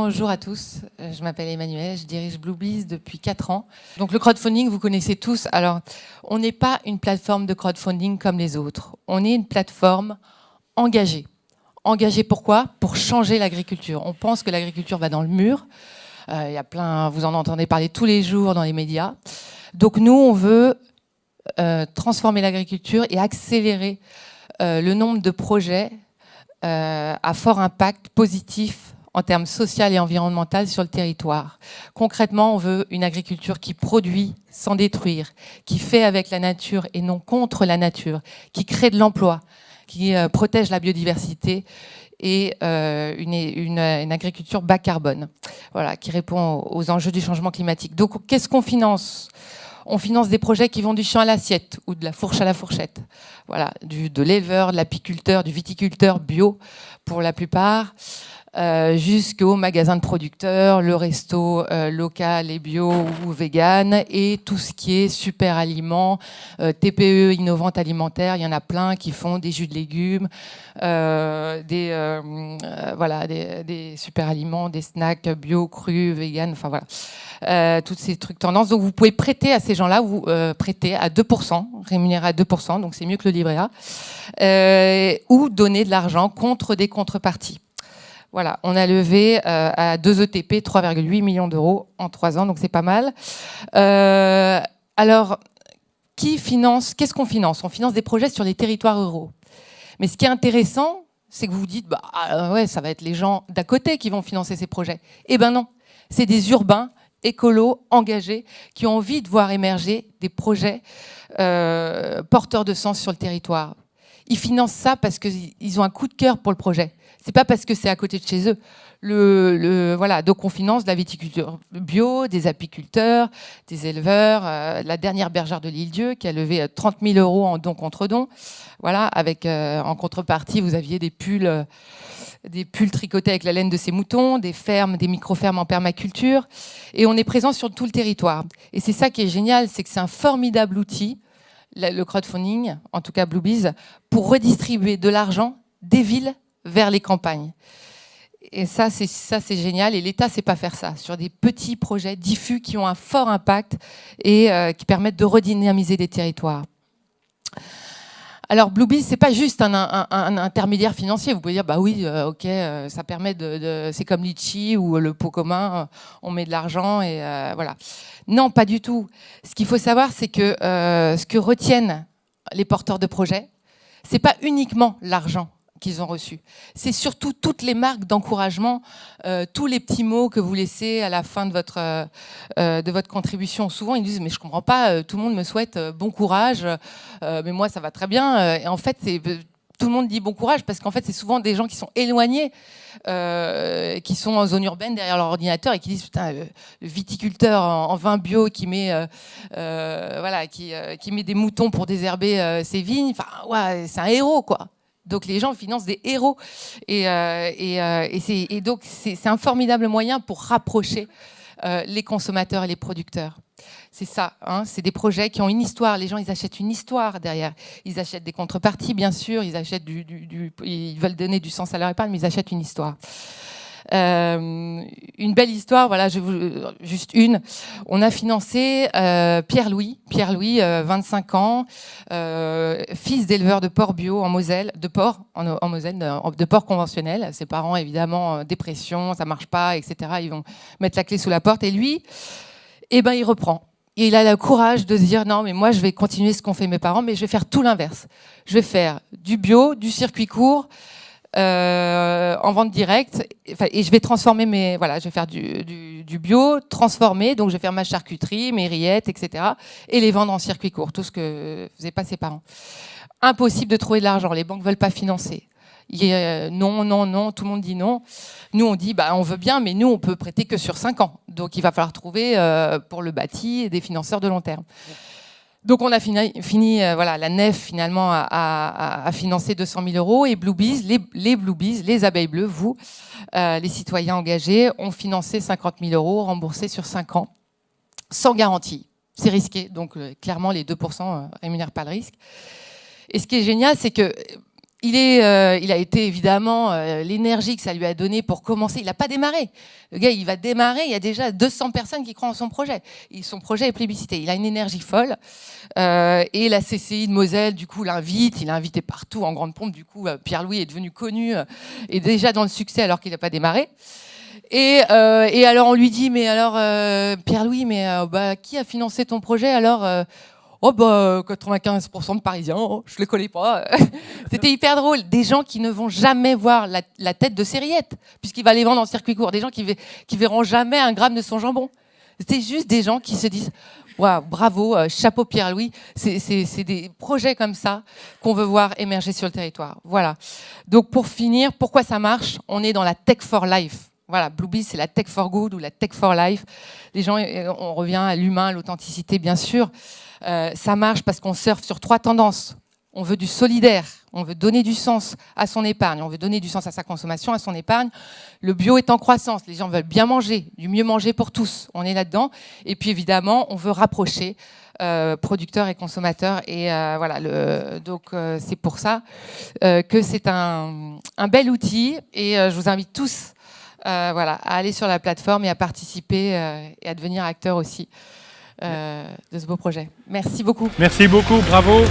bonjour à tous. Je m'appelle Emmanuelle, je dirige Bluebees depuis 4 ans. Donc le crowdfunding, vous connaissez tous. Alors, on n'est pas une plateforme de crowdfunding comme les autres. On est une plateforme engagée. Engagée pourquoi ? Pour changer l'agriculture. On pense que l'agriculture va dans le mur. Il y a plein, vous en entendez parler tous les jours dans les médias. Donc nous, on veut transformer l'agriculture et accélérer le nombre de projets à fort impact positif en termes social et environnemental sur le territoire. Concrètement, on veut une agriculture qui produit sans détruire, qui fait avec la nature et non contre la nature, qui crée de l'emploi, qui protège la biodiversité et une agriculture bas carbone, voilà, qui répond aux enjeux du changement climatique. Donc, qu'est-ce qu'on finance ? On finance des projets qui vont du champ à l'assiette ou de la fourche à la fourchette. Voilà, de l'éleveur, de l'apiculteur, du viticulteur bio pour la plupart, jusqu'au magasin de producteurs, le resto local et bio ou vegan, et tout ce qui est super aliments, TPE innovantes alimentaires. Il y en a plein qui font des jus de légumes, des super aliments, des snacks bio, crus, vegan, enfin voilà. Tous ces trucs tendances. Donc vous pouvez prêter à ces gens-là, vous prêtez à 2%, rémunéré à 2%, donc c'est mieux que le livret A, ou donner de l'argent contre des contreparties. Voilà, on a levé à 2 ETP 3,8 millions d'euros en 3 ans, donc c'est pas mal. Alors, qui finance ? Qu'est-ce qu'on finance ? On finance des projets sur les territoires ruraux. Mais ce qui est intéressant, c'est que vous vous dites, ouais, ça va être les gens d'à côté qui vont financer ces projets. Eh ben non, c'est des urbains écolos engagés qui ont envie de voir émerger des projets porteurs de sens sur le territoire. Ils financent ça parce qu'ils ont un coup de cœur pour le projet. C'est pas parce que c'est à côté de chez eux. Voilà, donc on finance de la viticulture bio, des apiculteurs, des éleveurs. La dernière bergère de l'Île-Dieu qui a levé 30 000 euros en don contre don. Voilà, avec en contrepartie, vous aviez des pulls tricotés avec la laine de ces moutons, des fermes, des micro-fermes en permaculture. Et on est présent sur tout le territoire. Et c'est ça qui est génial, c'est que c'est un formidable outil, le crowdfunding, en tout cas Bluebees, pour redistribuer de l'argent des villes vers les campagnes. Et ça, c'est génial. Et l'État ne sait pas faire ça. Sur des petits projets diffus qui ont un fort impact et qui permettent de redynamiser des territoires. Alors, Bluebees, c'est pas juste un intermédiaire financier. Vous pouvez dire, bah oui, ok, ça permet c'est comme Litchi ou le pot commun, on met de l'argent et voilà. Non, pas du tout. Ce qu'il faut savoir, c'est que ce que retiennent les porteurs de projets, c'est pas uniquement l'argent qu'ils ont reçu. C'est surtout toutes les marques d'encouragement, tous les petits mots que vous laissez à la fin de votre contribution. Souvent, ils disent « mais je comprends pas, tout le monde me souhaite bon courage, mais moi, ça va très bien ». Et en fait, tout le monde dit bon courage parce qu'en fait, c'est souvent des gens qui sont éloignés, qui sont en zone urbaine derrière leur ordinateur et qui disent « putain, le viticulteur en vin bio qui met, qui met des moutons pour désherber ses vignes, enfin, ouais, c'est un héros, quoi ». Donc les gens financent des héros et donc c'est un formidable moyen pour rapprocher les consommateurs et les producteurs. C'est ça, hein, c'est des projets qui ont une histoire. Les gens, ils achètent une histoire derrière. Ils achètent des contreparties, bien sûr. Ils achètent ils veulent donner du sens à leur épargne, mais ils achètent une histoire. Une belle histoire, voilà, juste une. On a financé Pierre-Louis, 25 ans, fils d'éleveur de porc bio en Moselle, de porc conventionnel. Ses parents, évidemment, dépression, ça marche pas, etc. Ils vont mettre la clé sous la porte. Et lui, il reprend. Et il a le courage de se dire non, mais moi, je vais continuer ce qu'ont fait mes parents, mais je vais faire tout l'inverse. Je vais faire du bio, du circuit court, en vente directe, et je vais transformer je vais faire du bio transformé, donc je vais faire ma charcuterie, mes rillettes, etc. et les vendre en circuit court, tout ce que faisaient pas ses parents. Impossible de trouver de l'argent, les banques veulent pas financer. Non, tout le monde dit non. Nous, on dit, on veut bien, mais nous, on peut prêter que sur 5 ans. Donc, il va falloir trouver, pour le bâti, des financeurs de long terme. Donc, on a fini la nef, finalement, à financer 200 000 euros. Et Bluebees, les Bluebees, les abeilles bleues, vous, les citoyens engagés, ont financé 50 000 euros, remboursés sur 5 ans, sans garantie. C'est risqué. Donc, clairement, les 2% rémunèrent pas le risque. Et ce qui est génial, c'est que il a été évidemment l'énergie que ça lui a donné pour commencer. Il n'a pas démarré. Le gars, il va démarrer. Il y a déjà 200 personnes qui croient en son projet. Et son projet est plébiscité. Il a une énergie folle. Et la CCI de Moselle, du coup, l'invite. Il est invité partout en grande pompe. Du coup, Pierre-Louis est devenu connu et déjà dans le succès alors qu'il n'a pas démarré. Et alors on lui dit, mais alors Pierre-Louis, mais qui a financé ton projet alors 95% de Parisiens, je les connais pas. C'était hyper drôle. Des gens qui ne vont jamais voir la tête de Sériette, puisqu'il va les vendre en circuit court. Des gens qui verront jamais un gramme de son jambon. C'était juste des gens qui se disent waouh, bravo, chapeau Pierre-Louis. C'est des projets comme ça qu'on veut voir émerger sur le territoire. Voilà. Donc pour finir, pourquoi ça marche? On est dans la tech for life. Voilà, Bluebees, c'est la tech for good ou la tech for life. Les gens, on revient à l'humain, à l'authenticité, bien sûr. Ça marche parce qu'on surfe sur 3 tendances. On veut du solidaire, on veut donner du sens à son épargne, on veut donner du sens à sa consommation, à son épargne. Le bio est en croissance, les gens veulent bien manger, du mieux manger pour tous, on est là-dedans. Et puis évidemment, on veut rapprocher producteurs et consommateurs. Et voilà, donc c'est pour ça que c'est un bel outil. Et je vous invite tous à aller sur la plateforme et à participer et à devenir acteur aussi de ce beau projet. Merci beaucoup. Merci beaucoup, bravo.